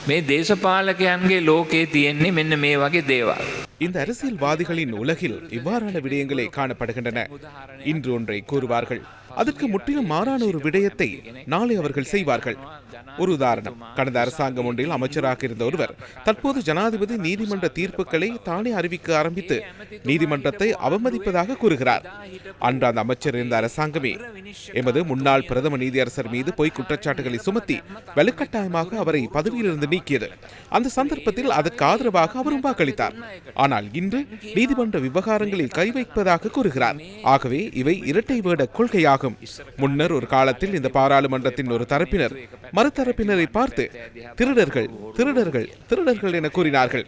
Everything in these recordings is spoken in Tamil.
මේ දේශපාලකයන්ගේ ලෝකයේ තියෙන්නේ මෙන්න මේ වගේ දේවල්. இந்த அரசியல்வாதிகளின் உலகில் இவ்வாறான விடயங்களே காணப்படுகின்றன. இன்று ஒன்றை கூறுவார்கள், அதற்கு முற்றிலும் மாறான ஒரு விடயத்தை நாளை அவர்கள் செய்வார்கள். ஒரு உதாரணம், கடந்த அரசாங்கம் ஒன்றில் அமைச்சராக இருந்த ஒருவர் தற்போது ஜனாதிபதி நீதிமன்ற தீர்ப்புகளை தானே அறிவிக்க ஆரம்பித்து நீதிமன்றத்தை அவமதிப்பதாக கூறுகிறார். அன்று அந்த அமைச்சர் இருந்த அரசாங்கமே எமது முன்னாள் பிரதம நீதியரசர் மீது பொய் குற்றச்சாட்டுகளை சுமத்தி வலுக்கட்டாயமாக அவரை பதவியிலிருந்து நீக்கியது. அந்த சந்தர்ப்பத்தில் அதற்கு ஆதரவாக அவரும் வாக்களித்தார். ஆனால் இன்று நீதிமன்ற விவகாரங்களில் கை வைப்பதாக கூறுகிறார். ஆகவே இவை இரட்டை வேட கொள்கையாகும். முன்னர் ஒரு காலத்தில் இந்த பாராளுமன்றத்தின் ஒரு தரப்பினர் மறுதரப்பினரை பார்த்து திருடர்கள் திருடர்கள் திருடர்கள் என கூறினார்கள்.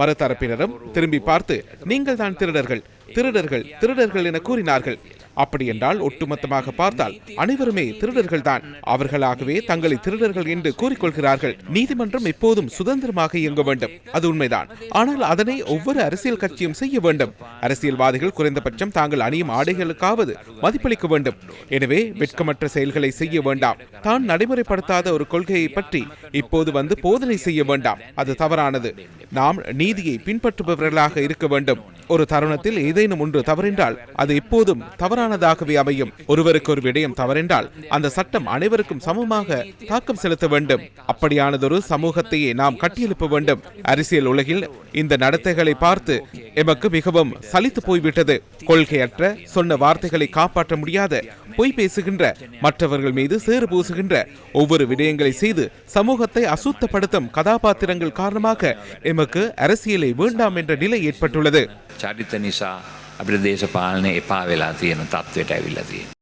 மறுதரப்பினரும் திரும்பி பார்த்து நீங்கள் தான் திருடர்கள் திருடர்கள் திருடர்கள் என கூறினார்கள். அப்படி என்றால் ஒட்டுமொத்தமாக பார்த்தால் அனைவருமே திருடர்கள் தான். அவர்களாகவே தங்களை திருடர்கள் என்று கூறிக்கொள்கிறார்கள். நீதிமன்றம் எப்போதும் சுதந்திரமாக இயங்க வேண்டும், அது உண்மைதான். ஆனால் அதனை ஒவ்வொரு அரசியல் கட்சியும் செய்ய வேண்டும். அரசியல்வாதிகள் குறைந்தபட்சம் தாங்கள் அணியும் ஆடைகளுக்காவது மதிப்பளிக்க வேண்டும். எனவே வெட்கமற்ற செயல்களை செய்ய வேண்டாம். தான் நடைமுறைப்படுத்தாத ஒரு கொள்கையை பற்றி இப்போது வந்து போதனை செய்ய வேண்டாம், அது தவறானது. நாம் நீதியை பின்பற்றுபவர்களாக இருக்க வேண்டும். ஒரு தருணத்தில் ஏதேனும் ஒன்று தவறென்றால் அது எப்போதும் தவறானதாகவே அமையும். ஒருவருக்கு ஒரு விடயம் தவறென்றால் அந்த சட்டம் அனைவருக்கும் சமமாக தாக்கம் செலுத்த வேண்டும். அப்படியானதொரு சமூகத்தையே நாம் கட்டியெழுப்ப வேண்டும். அரசியல் உலகில் இந்த நடத்தைகளை பார்த்து எமக்கு மிகவும் சலித்து போய்விட்டது. கொள்கையற்ற, சொன்ன வார்த்தைகளை காப்பாற்ற முடியாத, பொய் பேசுகின்ற, மற்றவர்கள் மீது சேறு பூசுகின்ற, ஒவ்வொரு விடயங்களை செய்து சமூகத்தை அசுத்தப்படுத்தும் கதாபாத்திரங்கள் காரணமாக எமக்கு அரசியலை வேண்டாம் என்ற நிலை ஏற்பட்டுள்ளது. චරිත නිසා අපිට දේශපාලනය එපා වෙලා තියෙන තත්ත්වයට ඇවිල්ලා තියෙනවා.